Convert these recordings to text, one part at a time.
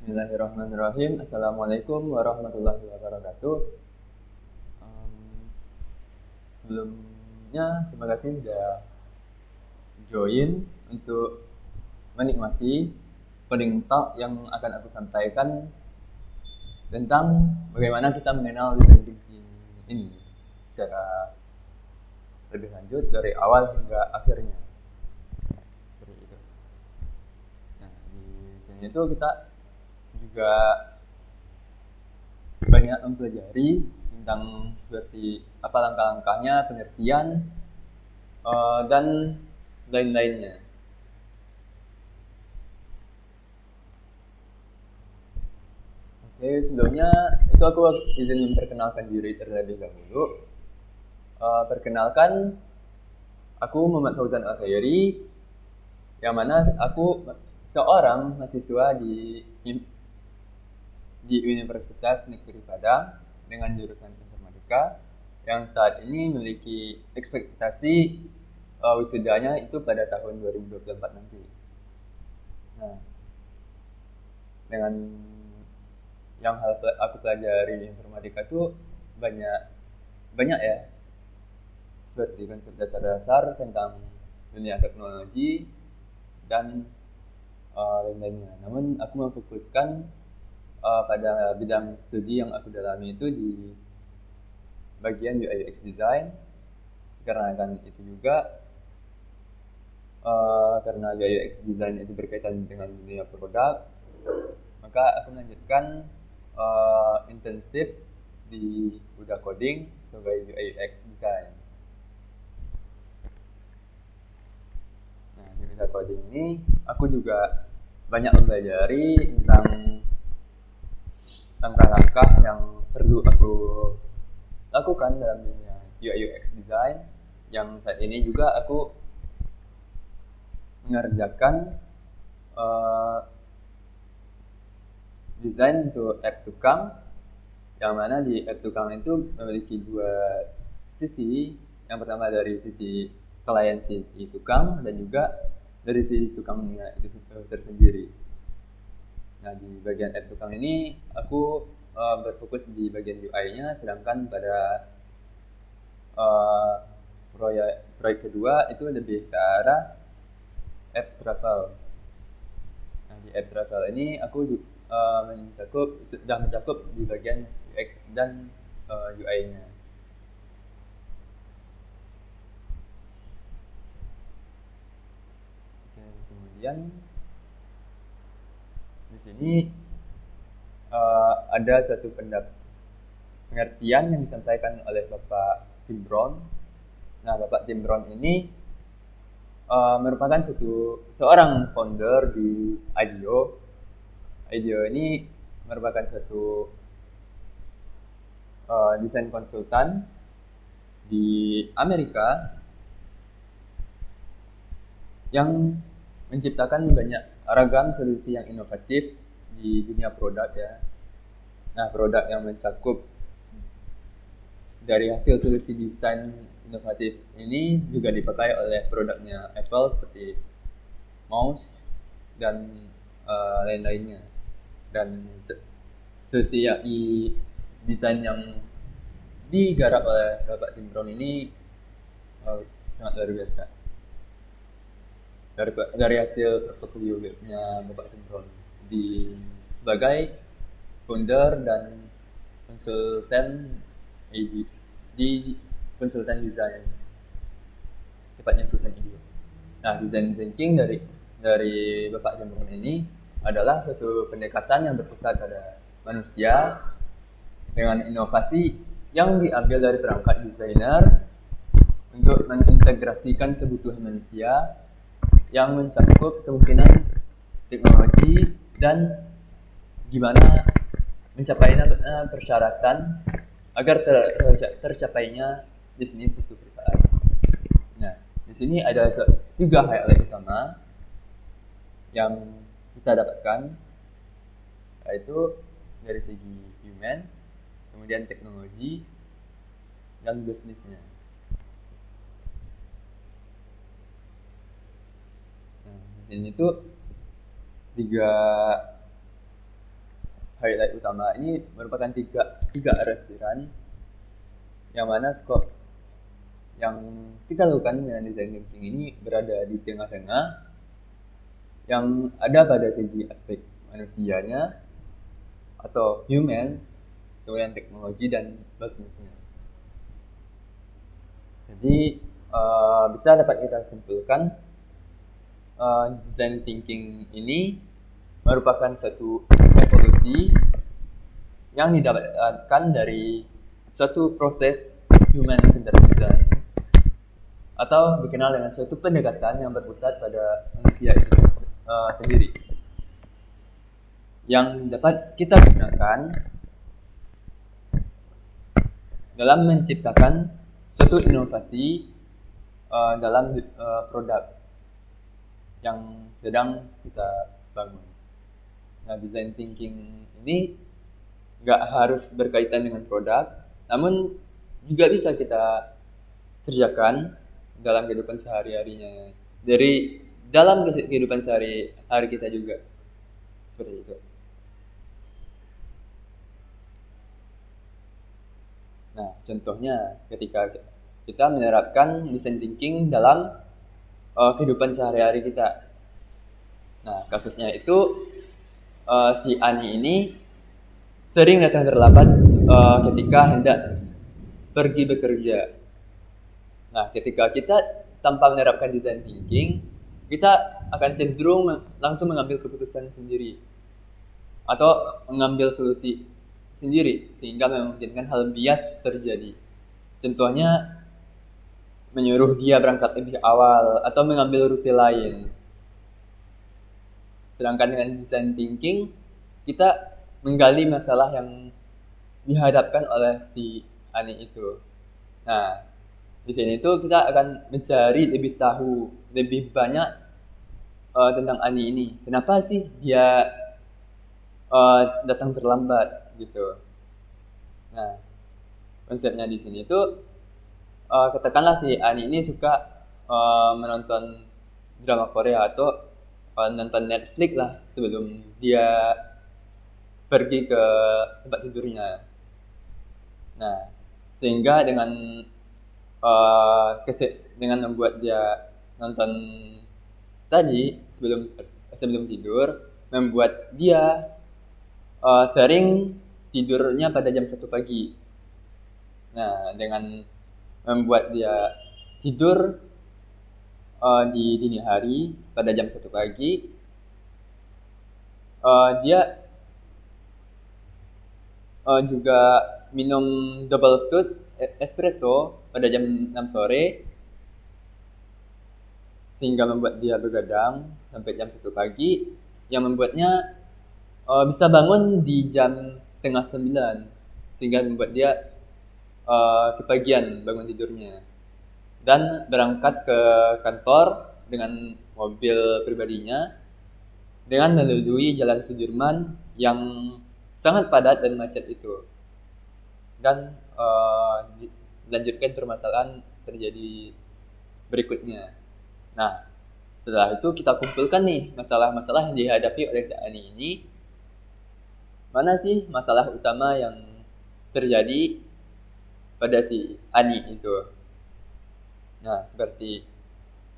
Bismillahirrahmanirrahim. Assalamualaikum warahmatullahi wabarakatuh. Sebelumnya terima kasih sudah join untuk menikmati coding talk yang akan aku sampaikan tentang bagaimana kita mengenal design thinking ini secara lebih lanjut dari awal hingga akhirnya. Seperti itu. Nah, di sini itu kita juga banyak mempelajari tentang seperti apa langkah-langkahnya, pengertian, dan lain-lainnya. Oke, sebelumnya itu aku izin memperkenalkan diri terlebih dahulu. Perkenalkan, aku Muhammad Fauzan Al-Khairi, yang mana aku seorang mahasiswa di Universitas Negeri Padang dengan jurusan informatika yang saat ini memiliki ekspektasi wisudanya itu pada tahun 2024 nanti. Nah, dengan yang hal aku pelajari di informatika itu banyak banyak ya, seperti konsep dasar-dasar tentang dunia teknologi dan lain-lainnya. Namun aku memfokuskan pada bidang studi yang aku dalami itu di bagian UI UX design, karena kan itu juga karena UI UX design itu berkaitan dengan dunia produk, maka aku melanjutkan internship di Uda Coding sebagai UI UX design. Nah, di Uda Coding ini aku juga banyak mempelajari tentang langkah-langkah yang perlu aku lakukan dalam dunia UI UX design, yang saat ini juga aku mengerjakan desain untuk app tukang, yang mana di app tukang itu memiliki dua sisi. Yang pertama dari sisi klien si tukang dan juga dari sisi tukangnya itu tersendiri. Nah, di bagian app tukang ini aku berfokus di bagian UI-nya, sedangkan pada proyek kedua itu lebih ke arah app travel. Nah, di app travel ini aku sudah mencakup di bagian UX dan UI-nya. Oke, kemudian di sini ada satu pengertian yang disampaikan oleh Bapak Tim Brown. Nah, Bapak Tim Brown ini merupakan seorang founder di IDEO. IDEO ini merupakan satu desain konsultan di Amerika yang menciptakan banyak ragam solusi yang inovatif di dunia produk ya. Nah, produk yang mencakup dari hasil solusi desain inovatif ini juga dipakai oleh produknya Apple seperti mouse dan lain-lainnya. Dan solusi desain yang digarap oleh Bapak Tim Brown ini sangat luar biasa. Dari hasil portofolio-nya Bapak Tim Brown sebagai founder dan konsultan di konsultan desain, tepatnya perusahaan itu. Nah, design thinking dari Bapak Tim Brown ini adalah suatu pendekatan yang berpusat pada manusia dengan inovasi yang diambil dari perangkat desainer untuk mengintegrasikan kebutuhan manusia yang mencakup kemungkinan teknologi dan gimana mencapainya persyaratan agar tercapainya bisnis itu perusahaan. Nah, di sini ada 3 highlight utama yang kita dapatkan, yaitu dari segi human, kemudian teknologi, dan bisnisnya. Nah, di sini tuh 3 highlight utama ini merupakan tiga arasiran, yang mana skop yang kita lakukan dengan design thinking ini berada di tengah-tengah, yang ada pada segi aspek manusianya atau human, kemudian teknologi dan bisnisnya. Jadi bisa dapat kita simpulkan design thinking ini merupakan suatu evolusi yang didapatkan dari suatu proses human centered design, atau dikenal dengan suatu pendekatan yang berpusat pada manusia itu sendiri, yang dapat kita gunakan dalam menciptakan suatu inovasi dalam produk yang sedang kita bangun. Nah, design thinking ini nggak harus berkaitan dengan produk, namun juga bisa kita kerjakan dalam kehidupan sehari-harinya, dari dalam kehidupan sehari-hari kita juga, seperti itu. Nah, contohnya ketika kita menerapkan design thinking dalam kehidupan sehari-hari kita. Nah, kasusnya itu si Ani ini sering datang terlambat ketika hendak pergi bekerja. Nah, ketika kita tanpa menerapkan design thinking, kita akan cenderung langsung mengambil keputusan sendiri atau mengambil solusi sendiri, sehingga memungkinkan hal bias terjadi. Contohnya menyuruh dia berangkat lebih awal atau mengambil rute lain. Sedangkan dengan design thinking, kita menggali masalah yang dihadapkan oleh si Ani itu. Nah, di sini tuh kita akan mencari lebih tahu lebih banyak tentang Ani ini. Kenapa sih dia datang terlambat gitu. Nah, konsepnya di sini tuh katakanlah si Ani ini suka menonton drama Korea atau nonton Netflix lah sebelum dia pergi ke tempat tidurnya. Nah, sehingga dengan membuat dia nonton tadi sebelum tidur, membuat dia sering tidurnya pada jam 1 pagi. Nah, dengan membuat dia tidur di dini hari pada jam 1 pagi, dia juga minum double shot espresso pada jam 6 sore, sehingga membuat dia begadang sampai jam 1 pagi, yang membuatnya bisa bangun di jam setengah 9, sehingga membuat dia kepagian bangun tidurnya dan berangkat ke kantor dengan mobil pribadinya dengan melalui Jalan Sudirman yang sangat padat dan macet itu, dan dilanjutkan permasalahan terjadi berikutnya. Nah, setelah itu kita kumpulkan nih masalah-masalah yang dihadapi oleh si Ani ini. Mana sih masalah utama yang terjadi pada si Ani itu? Nah, seperti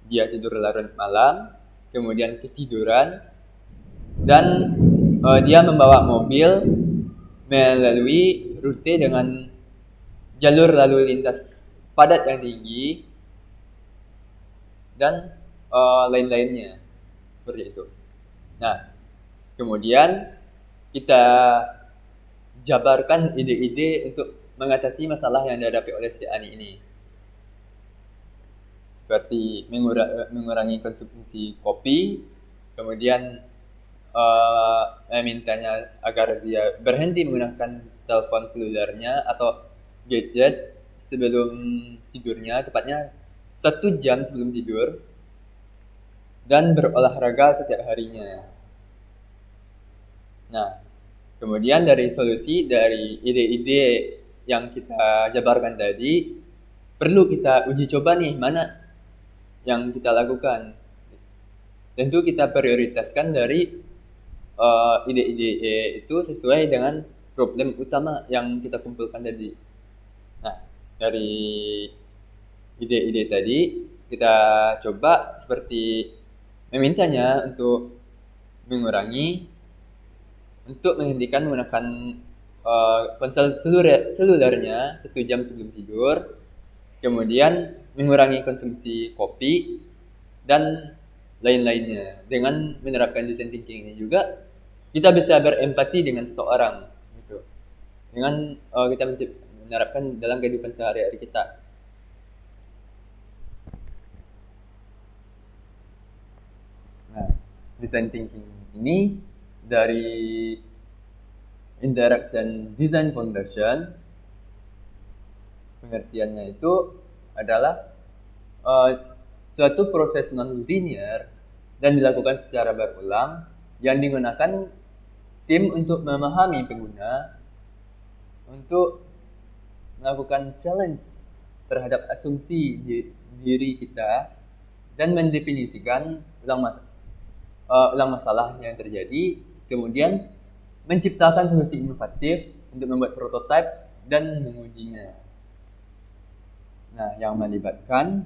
dia tidur larut malam, kemudian ketiduran, dan dia membawa mobil melalui rute dengan jalur lalu lintas padat yang tinggi dan lain-lainnya, seperti itu. Nah, kemudian kita jabarkan ide-ide untuk mengatasi masalah yang dihadapi oleh si Ani ini, seperti mengurangi konsumsi kopi, kemudian mintanya agar dia berhenti menggunakan telepon selulernya atau gadget sebelum tidurnya, tepatnya 1 jam sebelum tidur, dan berolahraga setiap harinya. Nah, kemudian dari solusi dari ide-ide yang kita jabarkan tadi, perlu kita uji coba nih mana yang kita lakukan. Tentu kita prioritaskan dari ide-ide itu sesuai dengan problem utama yang kita kumpulkan tadi. Nah, dari ide-ide tadi kita coba seperti memintanya mengurangi untuk menghentikan menggunakan ponsel selulernya 1 jam sebelum tidur, kemudian mengurangi konsumsi kopi dan lain-lainnya. Dengan menerapkan design thinking ini juga kita bisa berempati dengan seseorang gitu. Dengan kita menerapkan dalam kehidupan sehari-hari kita. Nah, design thinking ini dari interaction design foundation, pengertiannya itu adalah suatu proses non-linear dan dilakukan secara berulang yang digunakan tim untuk memahami pengguna, untuk melakukan challenge terhadap asumsi diri kita dan mendefinisikan ulang masalah yang terjadi, kemudian menciptakan solusi inovatif untuk membuat prototipe dan mengujinya. Nah, yang melibatkan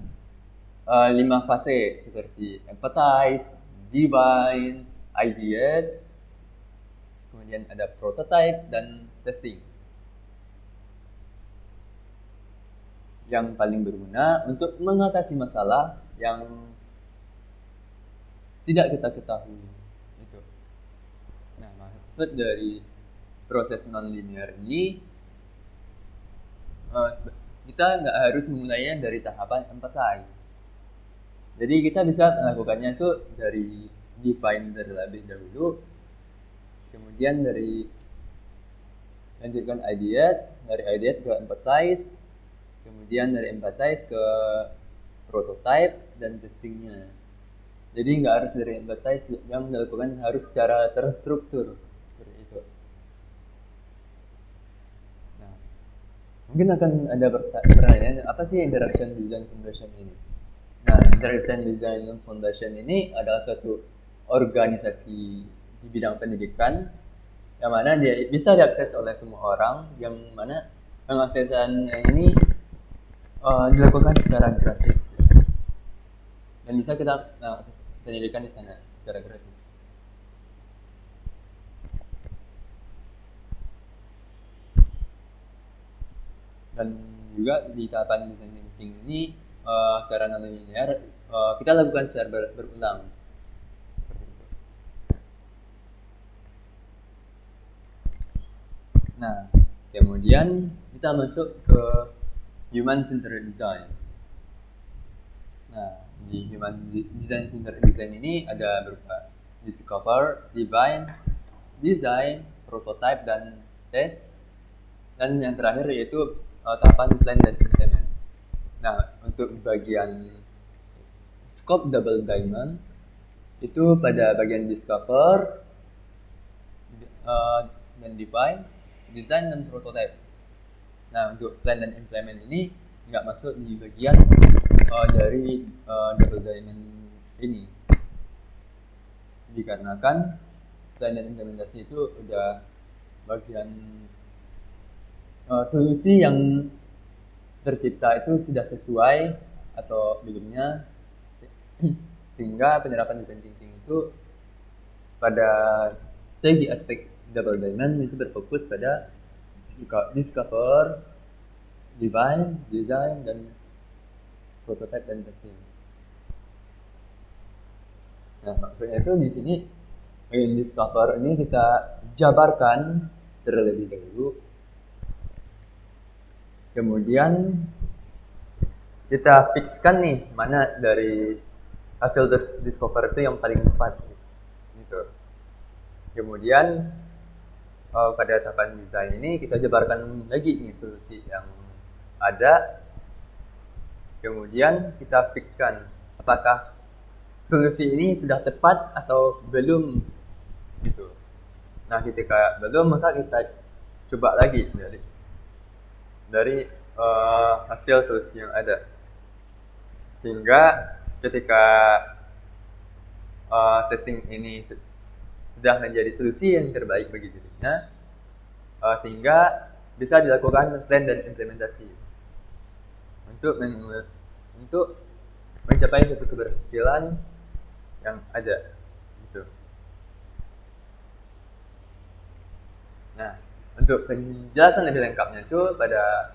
5 fase seperti empathize, define, ideate, kemudian ada prototype dan testing. Yang paling berguna untuk mengatasi masalah yang tidak kita ketahui. Itu. Nah, maksud dari proses non-linear ini, kita nggak harus memulainya dari tahapan empathize. Jadi kita bisa melakukannya itu dari define terlebih dahulu, kemudian dari lanjutkan ideate, dari ideate ke empathize, kemudian dari empathize ke prototype dan testingnya. Jadi nggak harus dari empathize yang dilakukan harus secara terstruktur seperti itu. Nah, mungkin akan ada pertanyaan, apa sih Interaction Design Foundation ini? Nah, Interaction Design Foundation ini adalah suatu organisasi di bidang pendidikan yang mana dia bisa diakses oleh semua orang, yang mana pengaksesannya ini dilakukan secara gratis dan bisa kita akses pendidikan di sana secara gratis. Dan juga di tahapan design thinking ini secara non-linear kita lakukan secara berulang. Nah, kemudian kita masuk ke human centered design. Nah, di human design centered design ini ada berupa discover, define, design, prototype dan test. Dan yang terakhir yaitu tahapan plan dan implement. Nah, untuk bagian scope double diamond itu pada bagian discover, dan define, design dan prototype. Nah, untuk plan dan implement ini nggak masuk di bagian dari double diamond ini, dikarenakan plan dan implementasi itu udah bagian solusi yang tercipta itu sudah sesuai atau belumnya, sehingga penerapan design thinking itu pada segi aspek double diamond itu berfokus pada discover, define, design, dan prototype dan testing. Nah, maksudnya itu di sini in discover ini kita jabarkan terlebih dahulu, kemudian kita fixkan nih mana dari hasil discover itu yang paling tepat gitu. Kemudian pada tahapan desain ini kita jabarkan lagi nih solusi yang ada, kemudian kita fixkan apakah solusi ini sudah tepat atau belum gitu. Nah, ketika belum, maka kita coba lagi dari hasil solusi yang ada, sehingga ketika testing ini sudah menjadi solusi yang terbaik bagi dirinya, sehingga bisa dilakukan plan dan implementasi untuk untuk mencapai suatu keberhasilan yang ada gitu. Nah, untuk penjelasan lebih lengkapnya itu pada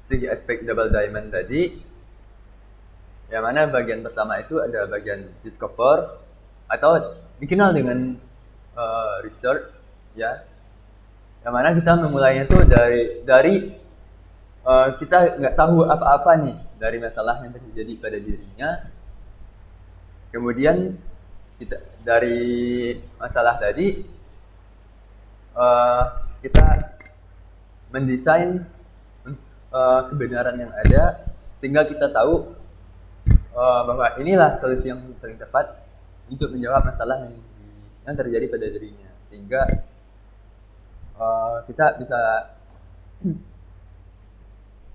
segi aspek double diamond tadi, yang mana bagian pertama itu ada bagian discover atau dikenal dengan research, ya, yang mana kita memulainya itu dari kita nggak tahu apa-apa nih dari masalah yang terjadi pada dirinya. Kemudian kita dari masalah tadi kita mendesain kebenaran yang ada sehingga kita tahu bahwa inilah solusi yang paling tepat untuk menjawab masalah yang terjadi pada dirinya, sehingga kita bisa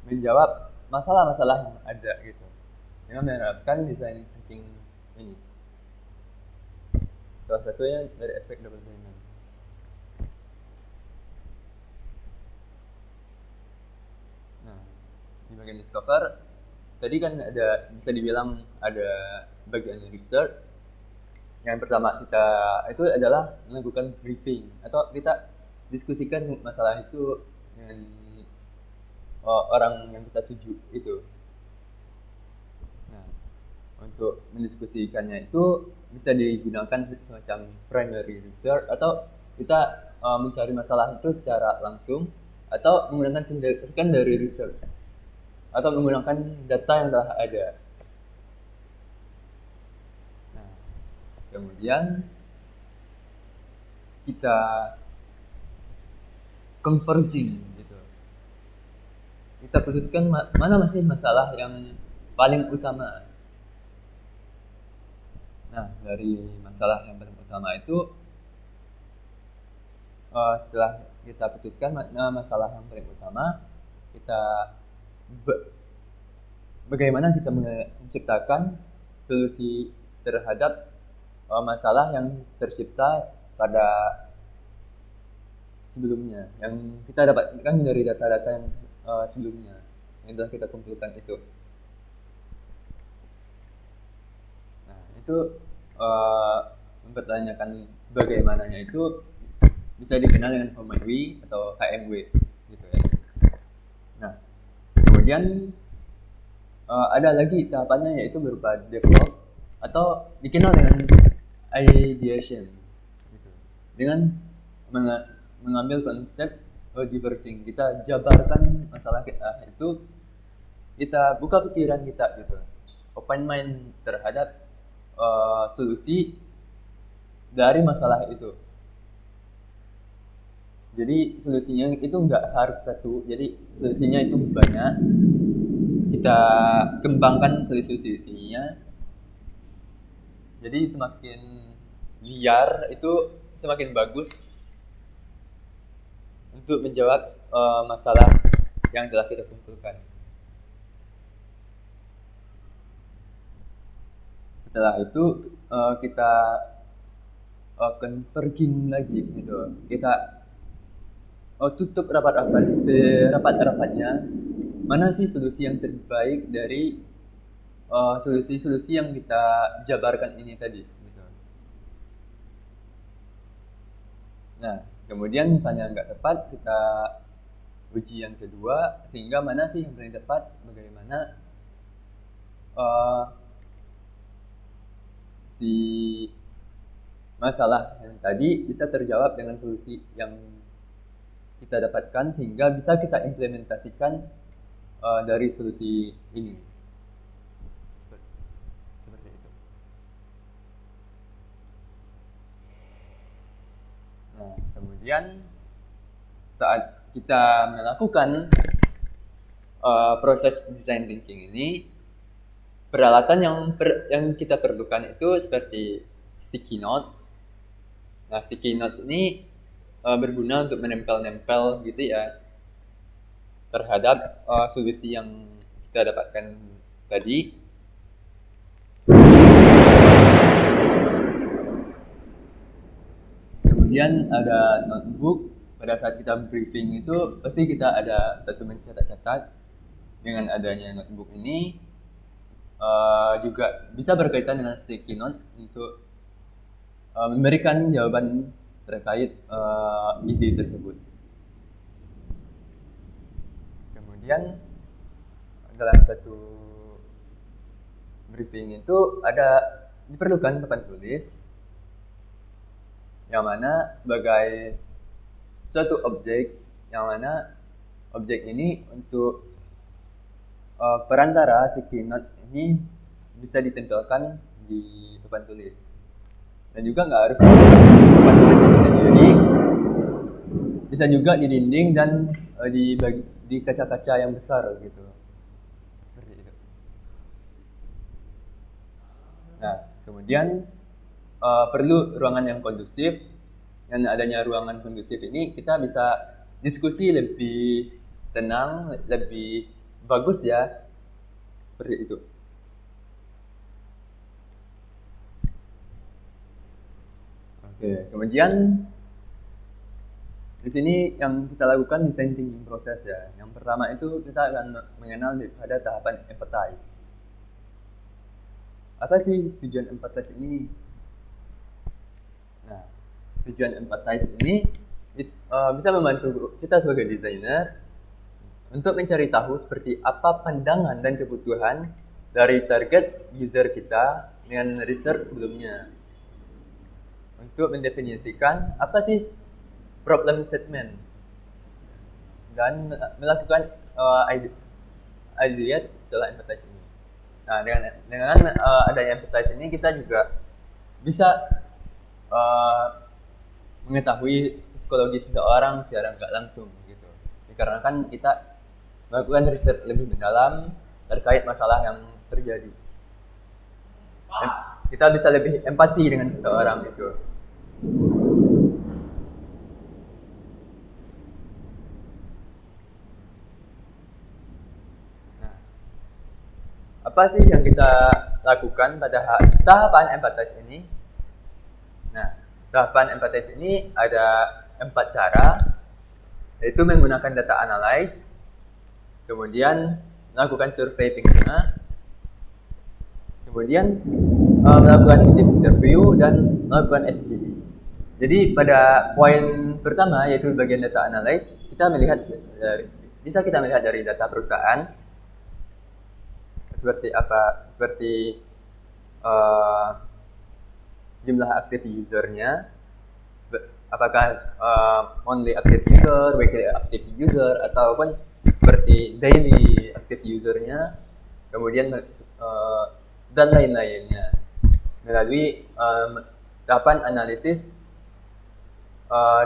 menjawab masalah-masalah yang ada gitu dengan menerapkan design thinking ini. Salah satunya dari aspek double diamond. Nah, di bagian discover tadi kan ada, bisa dibilang ada bagian research. Yang pertama kita itu adalah melakukan briefing atau kita diskusikan masalah itu dengan orang yang kita tuju itu. Nah, untuk mendiskusikannya itu bisa digunakan semacam primary research atau kita mencari masalah itu secara langsung atau menggunakan secondary research atau menggunakan data yang telah ada. Nah, kemudian kita converging gitu. Kita putuskan mana masih masalah yang paling utama. Nah, dari masalah yang paling utama itu setelah kita putuskan masalah yang paling utama, kita bagaimana kita menciptakan solusi terhadap masalah yang tercipta pada sebelumnya, yang kita dapatkan dari data-data yang sebelumnya yang telah kita kumpulkan itu. Nah, itu mempertanyakan bagaimananya itu bisa dikenal dengan HMW atau HMW gitu ya. Nah, kemudian ada lagi tahapannya, yaitu berupa develop atau dikenal dengan ideation gitu. Dengan mengambil konsep diverging, kita jabarkan masalah kita itu, kita buka pikiran kita gitu, open mind terhadap solusi dari masalah itu. Jadi solusinya itu nggak harus satu, jadi solusinya itu banyak. Kita kembangkan solusi-solusinya. Jadi semakin liar itu semakin bagus untuk menjawab masalah yang telah kita kumpulkan. Setelah itu kita converging lagi gitu. Kita tutup rapat-rapat serapat-rapatnya. Mana sih solusi yang terbaik dari solusi-solusi yang kita jabarkan ini tadi gitu. Nah, kemudian misalnya nggak tepat, kita uji yang kedua, sehingga mana sih yang paling tepat, bagaimana si masalah yang tadi bisa terjawab dengan solusi yang kita dapatkan, sehingga bisa kita implementasikan dari solusi ini. Seperti itu. Nah, kemudian saat kita melakukan proses design thinking ini, peralatan yang kita perlukan itu seperti sticky notes. Nah, sticky notes ini berguna untuk menempel-nempel gitu ya terhadap solusi yang kita dapatkan tadi. kemudian ada notebook. Pada saat kita briefing itu pasti kita ada satu mencatat-catat. Dengan adanya notebook ini juga bisa berkaitan dengan sticky note untuk memberikan jawaban terkait ide tersebut. Kemudian dalam satu briefing itu diperlukan papan tulis yang mana sebagai suatu objek, yang mana objek ini untuk perantara sticky note ini bisa ditempelkan di papan tulis. Dan juga nggak harus papan tulis itu sendiri, bisa juga di dinding dan di kaca-kaca yang besar gitu. Seperti itu. Nah, kemudian perlu ruangan yang kondusif. Dengan adanya ruangan kondusif ini kita bisa diskusi lebih tenang, lebih bagus ya. Seperti itu. Oke, kemudian di sini yang kita lakukan design thinking proses ya. Yang pertama itu kita akan mengenal pada tahapan empathize. Apa sih tujuan empathize ini? Nah, tujuan empathize ini bisa membantu kita sebagai desainer untuk mencari tahu seperti apa pandangan dan kebutuhan dari target user kita dengan research sebelumnya. Untuk mendefinisikan apa sih problem statement dan melakukan ideate setelah empathize ini. Nah, dengan adanya empathize ini kita juga bisa mengetahui psikologi seseorang secara nggak langsung gitu. Dikarenakan kita melakukan riset lebih mendalam terkait masalah yang terjadi. Kita bisa lebih empati dengan seseorang gitu. Nah, apa sih yang kita lakukan pada tahapan empathize ini? Nah, tahapan empathize ini ada 4 cara, yaitu menggunakan data analyze, kemudian melakukan survei pengguna, kemudian melakukan interview dan melakukan FGD. Jadi pada poin pertama yaitu bagian data analyze, kita bisa kita melihat dari data perusahaan seperti apa, seperti jumlah aktif usernya, apakah monthly active user, weekly active user, ataupun seperti daily active usernya, kemudian dan lain-lainnya melalui tahapan analisis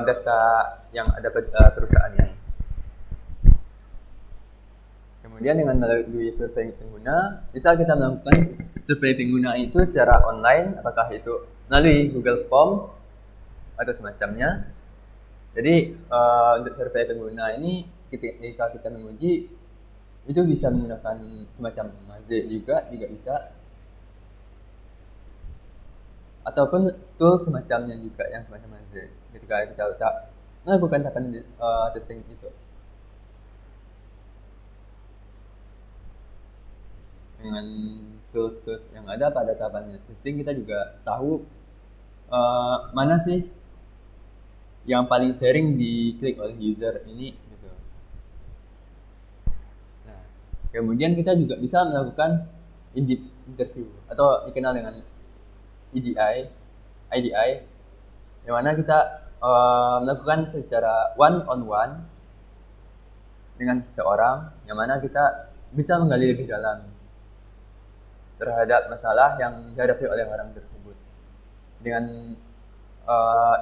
data yang ada pada perusahaannya. Kemudian dengan melalui survei pengguna, bisa kita melakukan survei pengguna itu secara online, apakah itu melalui Google Form atau semacamnya. Jadi untuk survei pengguna ini ketika kita menguji itu bisa menggunakan semacam Maze juga bisa, ataupun tool semacamnya juga yang semacam Maze ketika kita melakukan tahapan testing itu. Dengan tools yang ada pada tahapan testing, kita juga tahu mana sih yang paling sering diklik oleh user ini gitu. Nah, kemudian kita juga bisa melakukan in-depth interview atau dikenal dengan IDI, yang mana kita melakukan secara one-on-one dengan seseorang, yang mana kita bisa menggali lebih dalam terhadap masalah yang dihadapi oleh orang tersebut. Dengan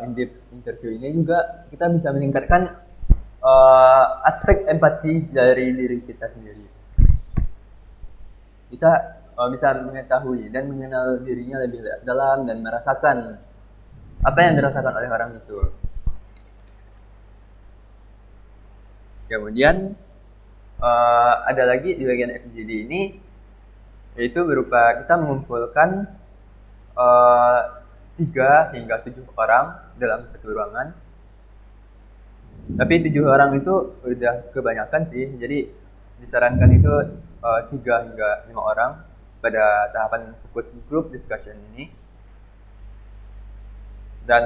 in-depth interview ini juga kita bisa meningkatkan aspek empati dari diri kita sendiri. Kita bisa mengetahui dan mengenal dirinya lebih dalam dan merasakan apa yang dirasakan oleh orang itu. Kemudian ada lagi di bagian FGD ini, yaitu berupa kita mengumpulkan 3 hingga 7 orang dalam satu ruangan. Tapi 7 orang itu udah kebanyakan sih, jadi disarankan itu 3 hingga 5 orang pada tahapan focus group discussion ini. Dan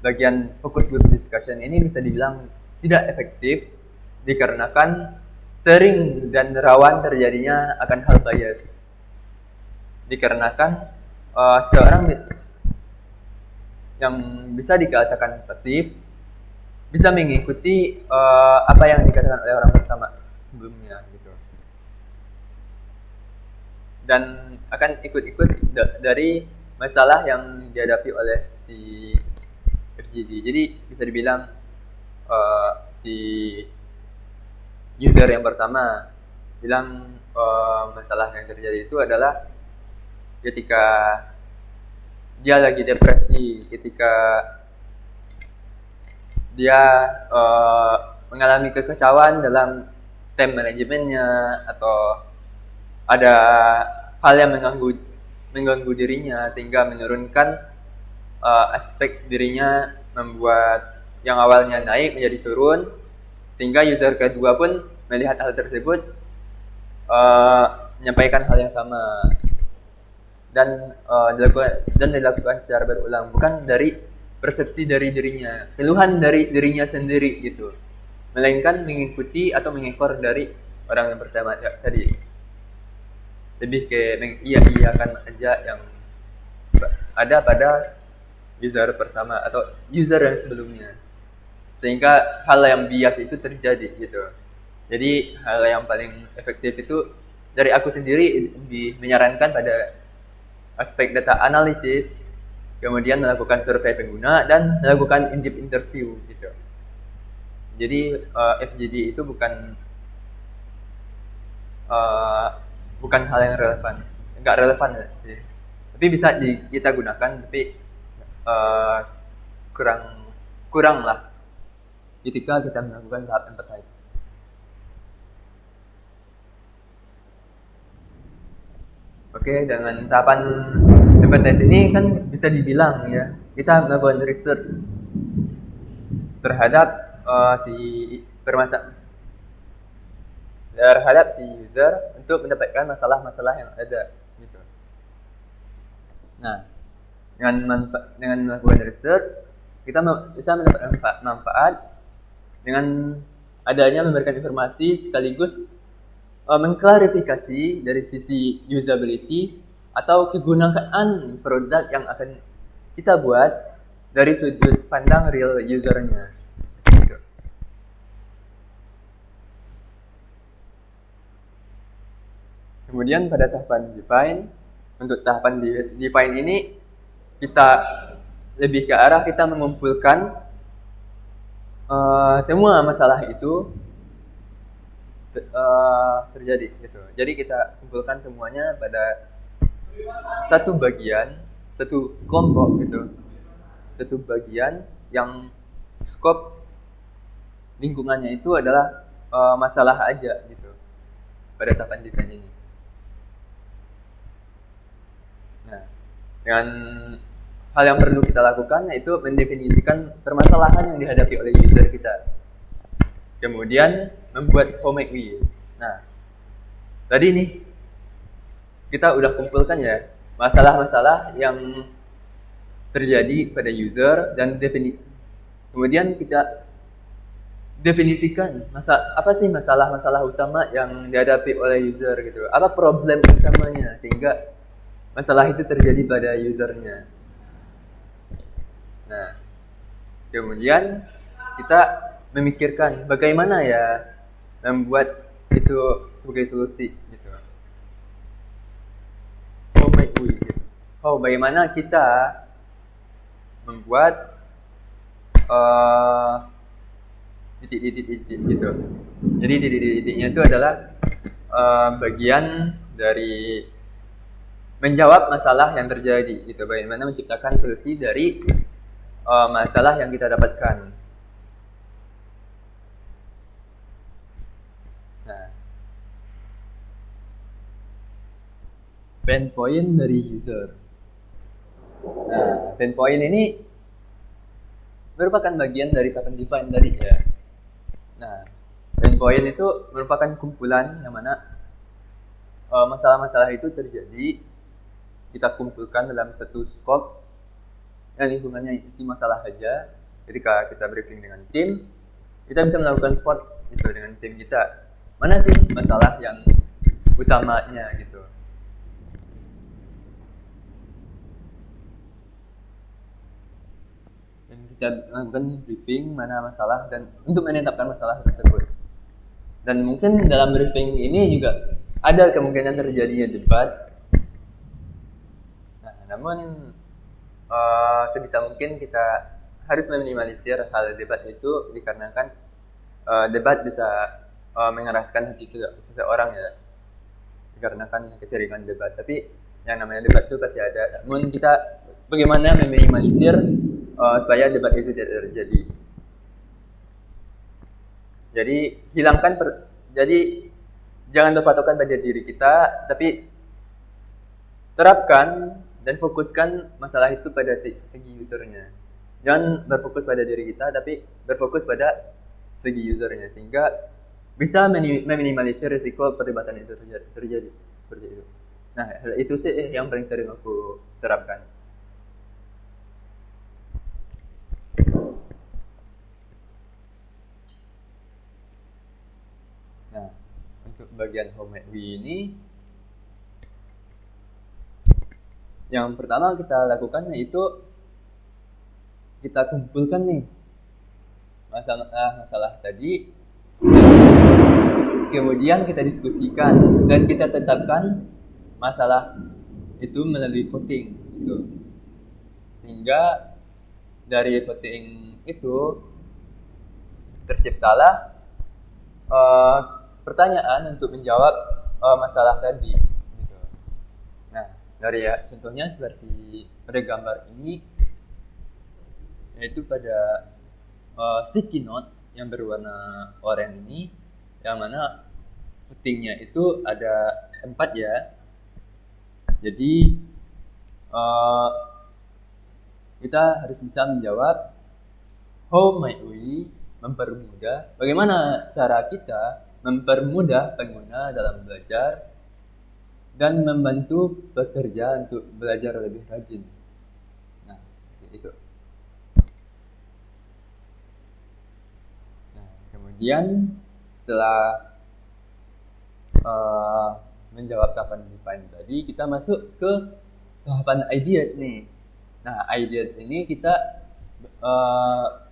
bagian focus group discussion ini bisa dibilang tidak efektif dikarenakan sering dan rawan terjadinya akan hal bias. Dikarenakan seorang yang bisa dikatakan pasif bisa mengikuti apa yang dikatakan oleh orang pertama sebelumnya gitu, dan akan ikut-ikut dari masalah yang dihadapi oleh si FGD. Jadi bisa dibilang si user yang pertama bilang masalah yang terjadi itu adalah ketika dia lagi depresi, ketika dia mengalami kekecewaan dalam time manajemennya, atau ada hal yang mengganggu dirinya sehingga menurunkan aspek dirinya, membuat yang awalnya naik menjadi turun, sehingga user kedua pun melihat hal tersebut menyampaikan hal yang sama dan dilakukan secara berulang, bukan dari persepsi dari dirinya, keluhan dari dirinya sendiri gitu, melainkan mengikuti atau mengekor dari orang yang pertama tadi, lebih ke mengiyakan aja yang ada pada user pertama atau user yang sebelumnya, sehingga hal yang bias itu terjadi gitu. Jadi hal yang paling efektif itu dari aku sendiri menyarankan pada aspek data analisis, kemudian melakukan survei pengguna dan melakukan in-depth interview gitu. Jadi FGD itu bukan hal yang relevan, nggak relevan sih. Tapi bisa kita gunakan, tapi kurang lah ketika kita melakukan tahap empathize. Oke, dengan tahapan empathize ini kan bisa dibilang ya, kita melakukan research terhadap terhadap si user untuk mendapatkan masalah-masalah yang ada gitu. Nah, dengan melakukan research kita bisa mendapatkan manfaat dengan adanya memberikan informasi sekaligus mengklarifikasi dari sisi usability atau kegunaan produk yang akan kita buat dari sudut pandang real usernya. Kemudian pada tahapan define, untuk tahapan define ini kita lebih ke arah kita mengumpulkan semua masalah itu terjadi gitu. Jadi kita kumpulkan semuanya pada satu bagian, satu kelompok gitu, satu bagian yang skop lingkungannya itu adalah masalah aja gitu pada tahapan desain ini. Nah, dengan hal yang perlu kita lakukan yaitu mendefinisikan permasalahan yang dihadapi oleh user kita, kemudian membuat how might we. Nah, tadi nih kita udah kumpulkan ya masalah-masalah yang terjadi pada user, dan kemudian kita definisikan apa sih masalah-masalah utama yang dihadapi oleh user gitu, apa problem utamanya sehingga masalah itu terjadi pada usernya. Nah, kemudian kita memikirkan bagaimana ya membuat itu sebagai solusi gitu. Bagaimana kita membuat titik-titik gitu. Jadi titik-titiknya itu adalah bagian dari menjawab masalah yang terjadi gitu. Bagaimana menciptakan solusi dari masalah yang kita dapatkan. Nah, pain point dari user. Nah, Dan poin ini merupakan bagian dari pattern define tadi ya. Nah, dan poin itu merupakan kumpulan yang mana masalah-masalah itu terjadi, kita kumpulkan dalam satu scope yang lingkungannya isi masalah saja. Ketika kita briefing dengan tim, kita bisa melakukan vote gitu dengan tim kita. Mana sih masalah yang utamanya gitu. Dan kita lakukan briefing mana masalah dan untuk menetapkan masalah tersebut. Dan mungkin dalam briefing ini juga ada kemungkinan terjadinya debat. Nah, namun sebisa mungkin kita harus meminimalisir hal debat itu dikarenakan debat bisa mengeraskan hati seseorang ya, dikarenakan keseringan debat. Tapi yang namanya debat itu pasti ada. Namun kita bagaimana meminimalisir supaya debat itu tidak terjadi. Jadi jadi jangan berpatokan pada diri kita, tapi terapkan dan fokuskan masalah itu pada segi usernya. Jangan berfokus pada diri kita, tapi berfokus pada segi usernya, sehingga bisa meminimalisir risiko perdebatan itu terjadi seperti itu. Nah, itu sih yang paling sering aku terapkan. Nah, untuk bagian Home We ini, yang pertama kita lakukan yaitu kita kumpulkan nih masalah tadi, kemudian kita diskusikan dan kita tetapkan masalah itu melalui voting gitu. Sehingga dari voting itu terciptalah pertanyaan untuk menjawab masalah tadi gitu. Nah, dari contohnya seperti pada gambar ini, yaitu pada sticky note yang berwarna oranye ini, yang mana votingnya itu ada 4 ya. Jadi kita harus bisa menjawab how might we mempermudah, bagaimana cara kita mempermudah pengguna dalam belajar dan membantu pekerja untuk belajar lebih rajin. Nah, seperti itu. Nah, kemudian setelah menjawab tahapan define tadi, kita masuk ke tahapan ideate nih. Nah, ideate ini kita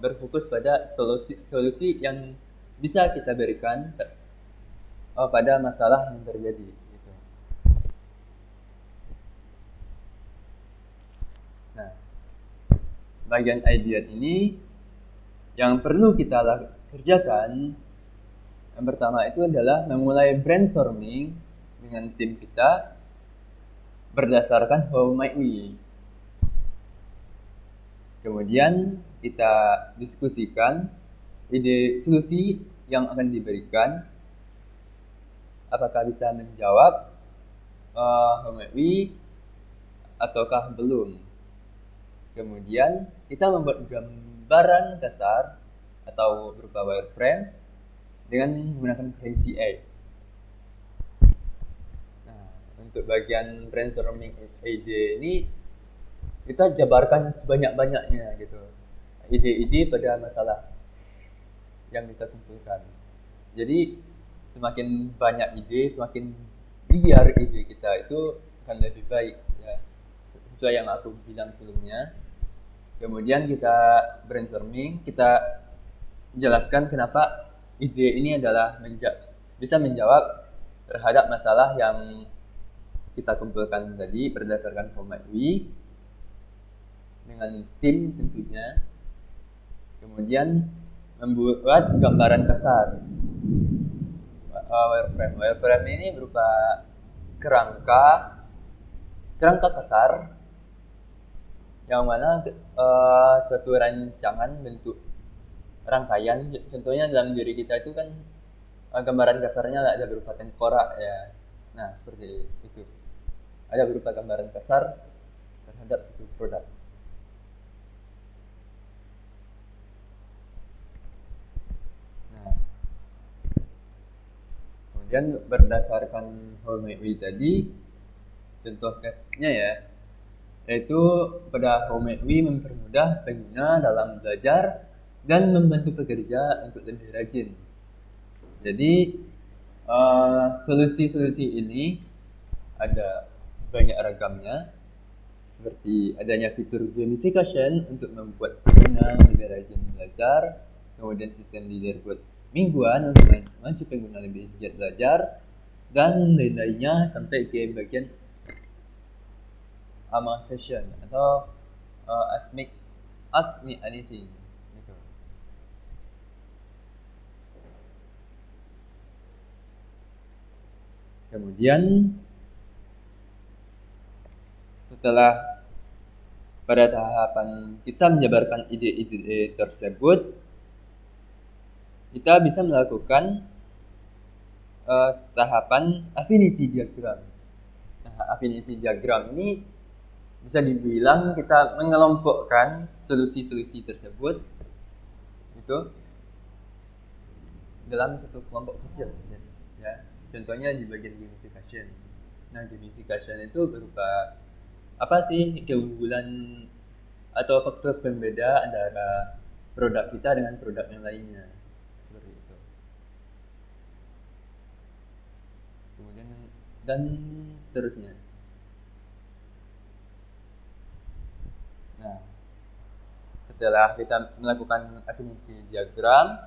berfokus pada solusi yang bisa kita berikan pada masalah yang terjadi gitu. Nah, bagian ideate ini yang perlu kita kerjakan, yang pertama itu adalah memulai brainstorming dengan tim kita berdasarkan how might we. Kemudian kita diskusikan ide solusi yang akan diberikan, apakah bisa menjawab how might we ataukah belum. Kemudian kita membuat gambaran kasar atau berupa wireframe dengan menggunakan Crazy 8. Nah, untuk bagian brainstorming ide ini kita jabarkan sebanyak-banyaknya gitu, ide-ide pada masalah yang kita kumpulkan. Jadi semakin banyak ide, semakin liar ide kita itu akan lebih baik ya, sesuai yang aku bilang sebelumnya. Kemudian kita brainstorming, kita jelaskan kenapa ide ini adalah bisa menjawab terhadap masalah yang kita kumpulkan tadi berdasarkan format we dengan tim tentunya. Kemudian membuat gambaran kasar wireframe ini berupa kerangka kasar yang mana suatu rancangan bentuk rangkaian. Contohnya dalam diri kita itu kan gambaran kasarnya ada berupa tengkorak ya. Nah, seperti itu, ada berupa gambaran kasar terhadap suatu produk. Kemudian berdasarkan Homeway tadi, contoh case-nya ya, yaitu pada Homeway mempermudah pengguna dalam belajar dan membantu pekerja untuk lebih rajin. Jadi solusi-solusi ini ada banyak ragamnya, seperti adanya fitur gamification untuk membuat pengguna lebih rajin belajar, kemudian sistem leaderboard mingguan untuk memacu pengguna lebih giat belajar, dan lain-lainnya sampai ke bagian AMA session atau ask me anything gitu. Kemudian setelah pada tahapan kita menjabarkan ide-ide tersebut, kita bisa melakukan tahapan affinity diagram. Nah, affinity diagram ini bisa dibilang kita mengelompokkan solusi-solusi tersebut itu dalam satu kelompok kecil ya. Contohnya di bagian gamification. Nah, gamification itu berupa apa sih keunggulan atau faktor pembeda antara produk kita dengan produk yang lainnya, seperti itu. Kemudian dan seterusnya. Nah, setelah kita melakukan affinity diagram,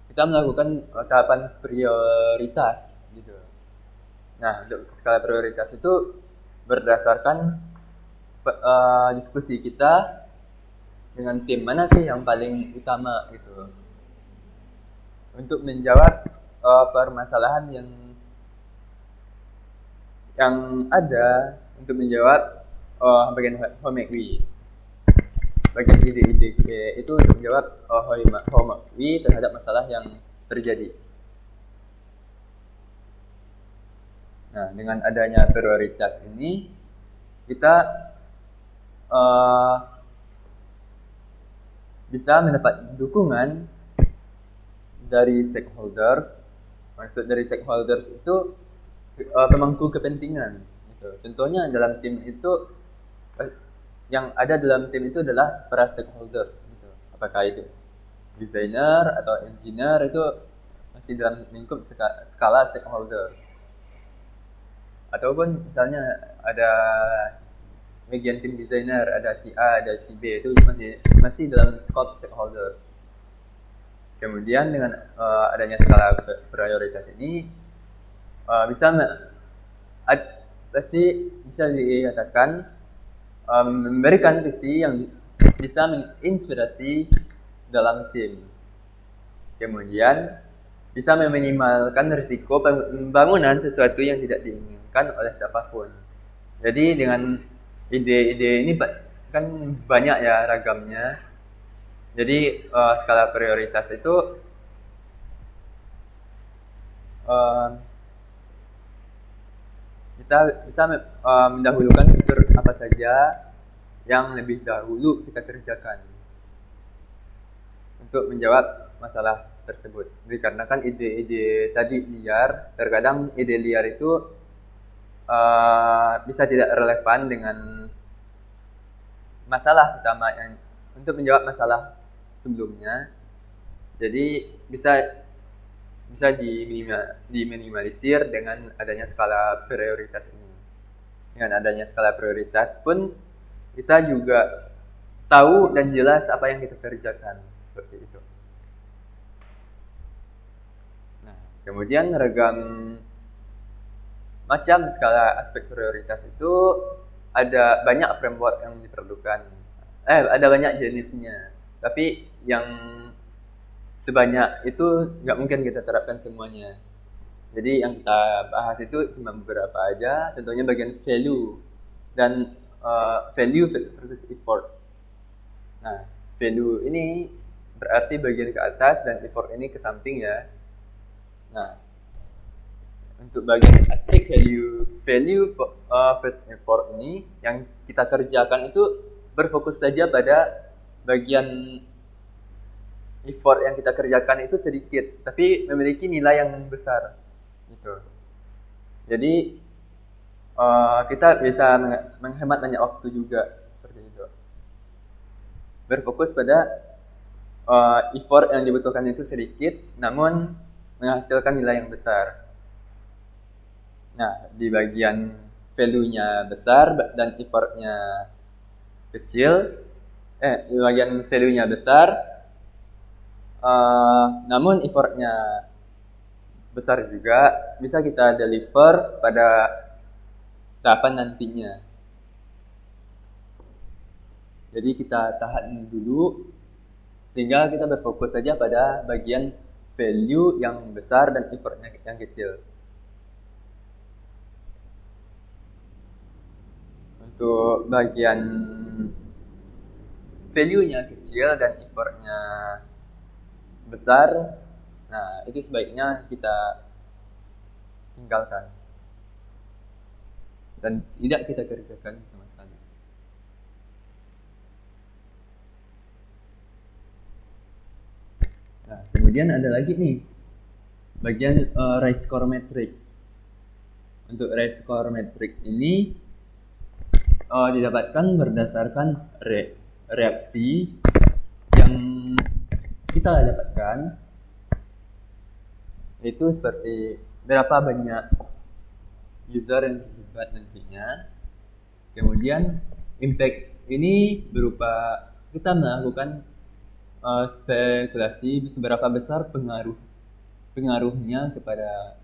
kita melakukan tahapan prioritas gitu. Nah, untuk skala prioritas itu berdasarkan diskusi kita dengan tim mana sih yang paling utama gitu untuk menjawab permasalahan yang ada, untuk menjawab bagian Homeway, bagian ide-ide itu untuk menjawab Homeway terhadap masalah yang terjadi. Nah, dengan adanya prioritas ini kita bisa mendapat dukungan dari stakeholders. Maksud dari stakeholders itu pemangku kepentingan gitu. Contohnya dalam tim itu yang ada dalam tim itu adalah para stakeholders gitu. Apakah itu desainer atau engineer, itu masih dalam lingkup skala stakeholders. Ataupun misalnya ada bagian tim desainer, ada si A, ada si B, itu masih dalam scope stakeholders. Kemudian dengan adanya skala prioritas ini pasti bisa dikatakan memberikan visi yang bisa menginspirasi dalam tim. Kemudian bisa meminimalkan risiko pembangunan sesuatu yang tidak diinginkan oleh siapapun. Jadi dengan ide-ide ini kan banyak ya ragamnya. Jadi skala prioritas itu kita bisa mendahulukan fitur apa saja yang lebih dahulu kita kerjakan untuk menjawab masalah tersebut. Dikarenakan ide-ide tadi liar, terkadang ide liar itu bisa tidak relevan dengan masalah utama yang untuk menjawab masalah sebelumnya. Jadi bisa diminimalisir dengan adanya skala prioritas ini. Dengan adanya skala prioritas pun kita juga tahu dan jelas apa yang kita kerjakan, seperti itu. Nah, kemudian ragam macam skala aspek prioritas itu ada banyak framework yang diperlukan. Ada banyak jenisnya. Tapi yang sebanyak itu nggak mungkin kita terapkan semuanya. Jadi yang kita bahas itu cuma beberapa aja. Contohnya bagian value dan value versus effort. Nah, value ini berarti bagian ke atas dan effort ini ke samping ya. Nah, untuk bagian aspek value versus effort ini yang kita kerjakan itu berfokus saja pada bagian effort yang kita kerjakan itu sedikit, tapi memiliki nilai yang besar. gitu. Jadi kita bisa menghemat banyak waktu juga seperti itu. Berfokus pada effort yang dibutuhkan itu sedikit, namun menghasilkan nilai yang besar. Nah, di bagian value-nya besar dan effortnya kecil, di bagian value-nya besar, namun effortnya besar juga, bisa kita deliver pada tahapan nantinya. Jadi kita tahan dulu sehingga kita berfokus saja pada bagian value yang besar dan effortnya yang kecil. Untuk bagian value-nya kecil dan effortnya besar, nah itu sebaiknya kita tinggalkan dan tidak kita kerjakan sama sekali. Nah, kemudian ada lagi nih bagian race score matrix. Untuk race score matrix ini didapatkan berdasarkan reaksi yang kita dapatkan, itu seperti berapa banyak user yang terlibat nantinya. Kemudian impact ini berupa kita melakukan spekulasi seberapa besar pengaruhnya kepada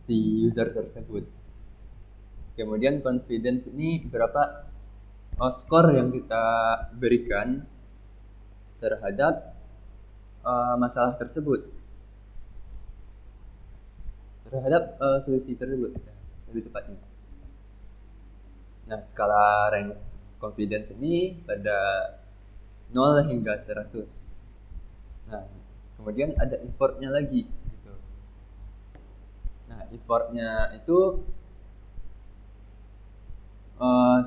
si user tersebut. Kemudian confidence ini berapa skor yang kita berikan terhadap masalah tersebut, terhadap solusi tersebut, lebih tepatnya. Nah, skala range confidence ini pada 0 hingga 100. Nah, kemudian ada effortnya lagi gitu. Nah, effortnya itu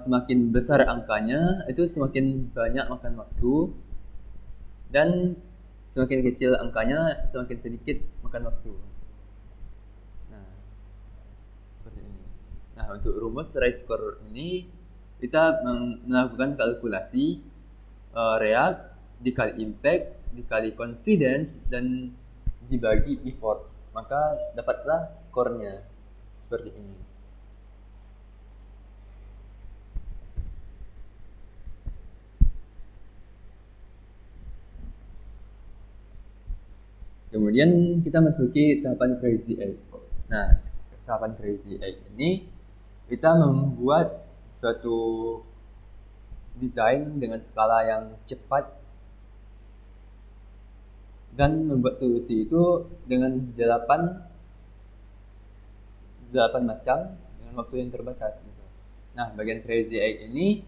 semakin besar angkanya, itu semakin banyak makan waktu, dan semakin kecil angkanya, semakin sedikit makan waktu. Nah, seperti ini. Nah, untuk rumus race score ini kita melakukan kalkulasi react dikali impact dikali confidence dan dibagi effort, maka dapatlah skornya seperti ini. Kemudian kita masuki tahapan Crazy 8. Nah, tahapan Crazy 8 ini kita membuat suatu desain dengan skala yang cepat dan membuat solusi itu dengan 8 macam dengan waktu yang terbatas gitu. Nah, bagian Crazy 8 ini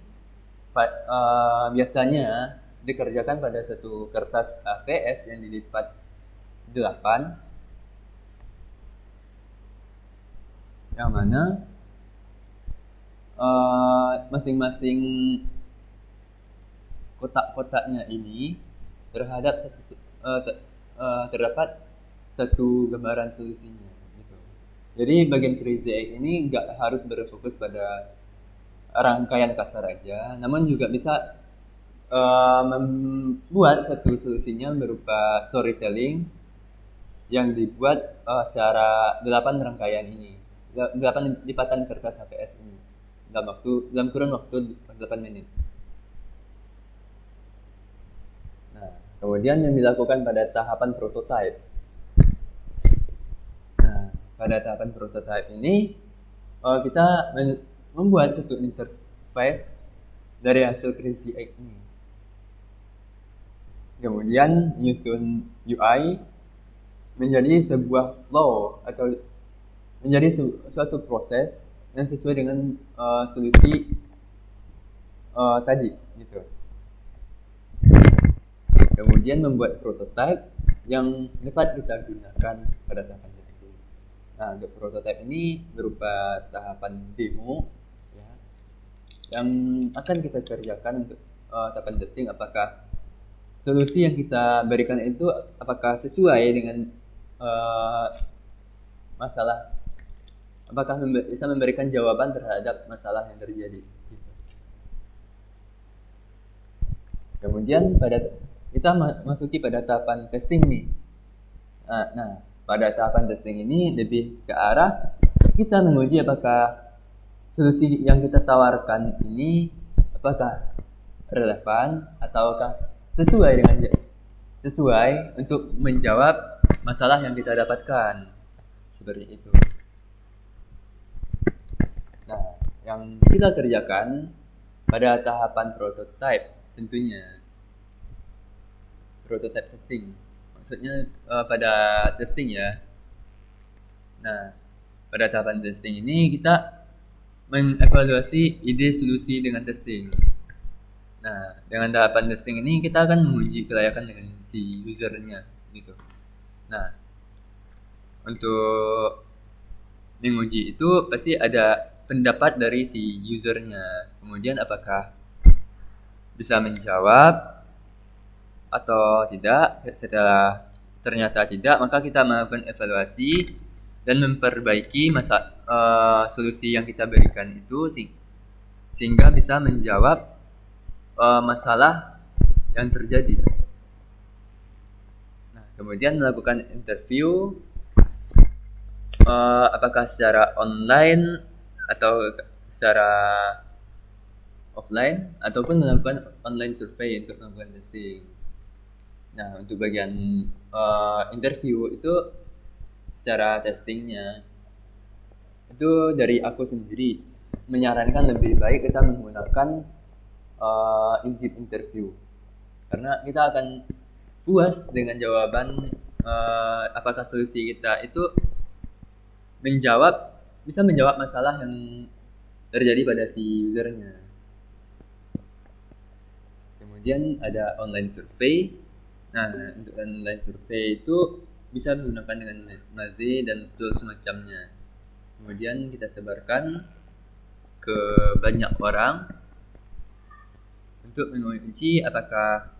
biasanya dikerjakan pada satu kertas APS yang dilipat 8, yang mana masing-masing kotak-kotaknya ini terdapat satu gambaran solusinya gitu. Jadi bagian Crazy 8 ini nggak harus berfokus pada rangkaian kasar aja, namun juga bisa membuat satu solusinya berupa storytelling yang dibuat secara 8 rangkaian ini, 8 lipatan kertas HPS ini dalam kurun waktu 8 menit. Nah, kemudian yang dilakukan pada tahapan prototype. Nah, pada tahapan prototype ini kita membuat satu interface dari hasil Crazy 8 ini. Kemudian menyusun UI menjadi sebuah flow atau menjadi suatu proses yang sesuai dengan solusi tadi gitu. Kemudian membuat prototype yang dapat kita gunakan pada tahapan testing. Nah, untuk prototype ini berupa tahapan demo ya, yang akan kita kerjakan untuk tahapan testing, apakah solusi yang kita berikan itu apakah sesuai dengan masalah, apakah bisa memberikan jawaban terhadap masalah yang terjadi. Gitu. Kemudian kita masuki pada tahapan testing nih. Nah, pada tahapan testing ini lebih ke arah kita menguji apakah solusi yang kita tawarkan ini apakah relevan ataukah sesuai untuk menjawab masalah yang kita dapatkan. Seperti itu. Nah, yang kita kerjakan pada tahapan prototype tentunya. Prototype testing. Maksudnya pada testing ya. Nah, pada tahapan testing ini kita mengevaluasi ide solusi dengan testing. Nah, dengan tahapan testing ini kita akan menguji kelayakan dengan si usernya gitu. Nah, untuk menguji itu pasti ada pendapat dari si usernya. Kemudian apakah bisa menjawab atau tidak. Setelah ternyata tidak, maka kita melakukan evaluasi dan memperbaiki solusi yang kita berikan itu sehingga bisa menjawab masalah yang terjadi. Nah, kemudian melakukan interview apakah secara online atau secara offline ataupun melakukan online survei untuk melakukan testing. Nah, untuk bagian interview itu secara testingnya itu dari aku sendiri menyarankan lebih baik kita menggunakan Indeed interview karena kita akan puas dengan jawaban apakah solusi kita itu bisa menjawab masalah yang terjadi pada si usernya. Kemudian ada online survey. Nah, untuk online survey itu bisa menggunakan dengan Maze dan tools semacamnya. Kemudian kita sebarkan ke banyak orang untuk menguji apakah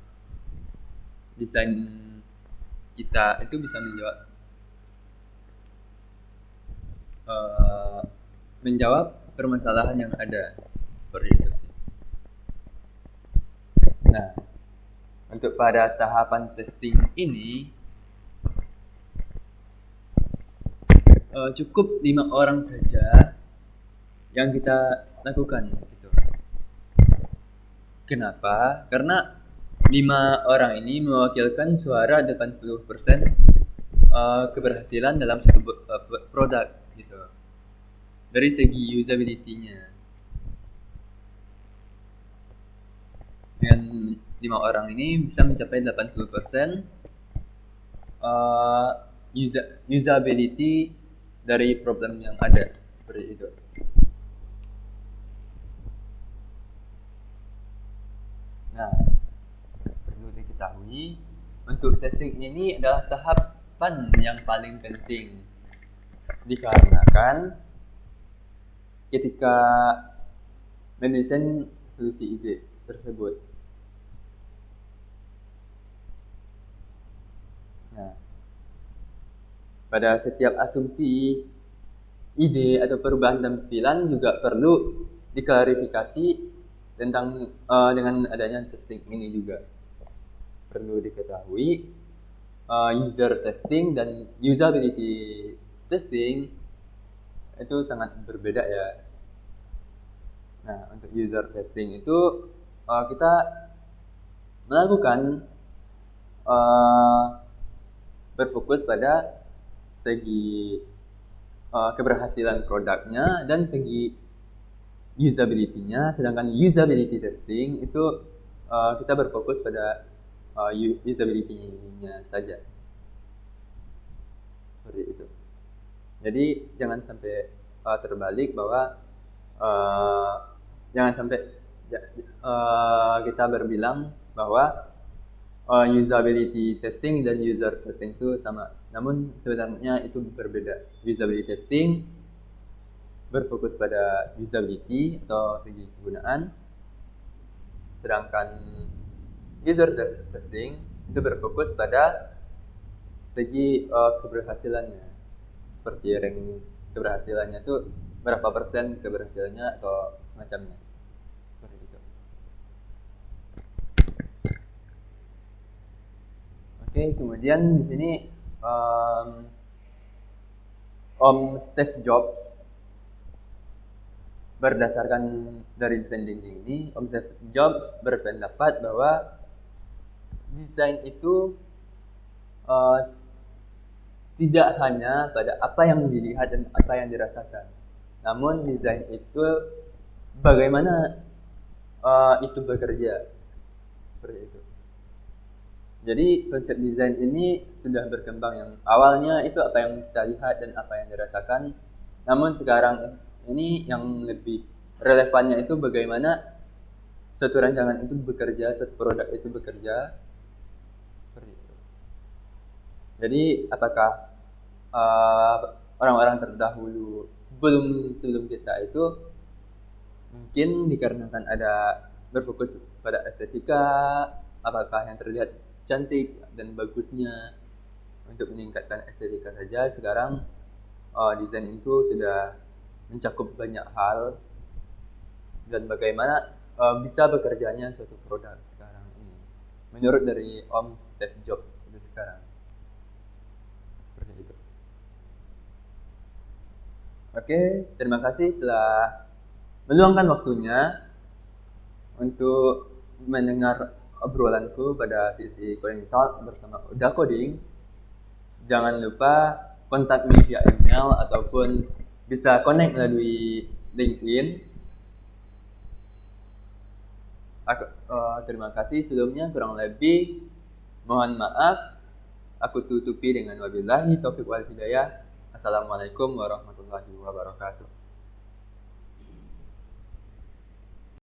desain kita itu bisa menjawab permasalahan yang ada. Seperti itu sih. Nah, untuk pada tahapan testing ini cukup 5 orang saja yang kita lakukan gitu. Kenapa? Karena 5 orang ini mewakilkan suara 80% keberhasilan dalam satu produk gitu. Dari segi usability-nya. Dengan 5 orang ini bisa mencapai 80% usability dari problem yang ada. Seperti itu. Nah, perlu diketahui untuk testing ini adalah tahapan yang paling penting dikarenakan ketika mendesain solusi ide tersebut. Nah, pada setiap asumsi, ide atau perubahan tampilan juga perlu diklarifikasi tentang dengan adanya testing ini juga. Perlu diketahui user testing dan usability testing itu sangat berbeda ya. Nah, untuk user testing itu kita melakukan berfokus pada segi keberhasilan produknya dan segi usability-nya, sedangkan usability testing itu kita berfokus pada usability-nya saja. Seperti itu. Jadi jangan sampai terbalik bahwa jangan sampai kita berbilang bahwa usability testing dan user testing itu sama. Namun sebenarnya itu berbeda. Usability testing berfokus pada usability atau segi kegunaan, sedangkan user testing itu berfokus pada segi keberhasilannya. seperti rank keberhasilannya tuh berapa persen keberhasilannya atau semacamnya seperti itu. Oke, kemudian di sini Om Steve Jobs, berdasarkan dari desain thinking ini, Om Steve Jobs berpendapat bahwa desain itu tidak hanya pada apa yang dilihat dan apa yang dirasakan, namun desain itu bagaimana itu bekerja, seperti itu. Jadi konsep desain ini sudah berkembang, yang awalnya itu apa yang kita lihat dan apa yang dirasakan, namun sekarang ini yang lebih relevannya itu bagaimana suatu rancangan itu bekerja, suatu produk itu bekerja, seperti itu. Jadi apakah orang-orang terdahulu sebelum kita itu mungkin dikarenakan ada berfokus pada estetika, apakah yang terlihat cantik dan bagusnya untuk meningkatkan estetika saja, sekarang desain itu sudah mencakup banyak hal dan bagaimana bisa bekerjanya suatu produk sekarang ini menurut dari Om Steve Jobs itu sekarang, seperti itu. Oke, terima kasih telah meluangkan waktunya untuk mendengar obrolanku pada sisi Coding Talk bersama Uda Coding. Jangan lupa kontak me via email ataupun bisa connect melalui LinkedIn. Terima kasih sebelumnya, kurang lebih mohon maaf. Aku tutupi dengan wabillahi taufiq wal hidayah. Assalamualaikum warahmatullahi wabarakatuh.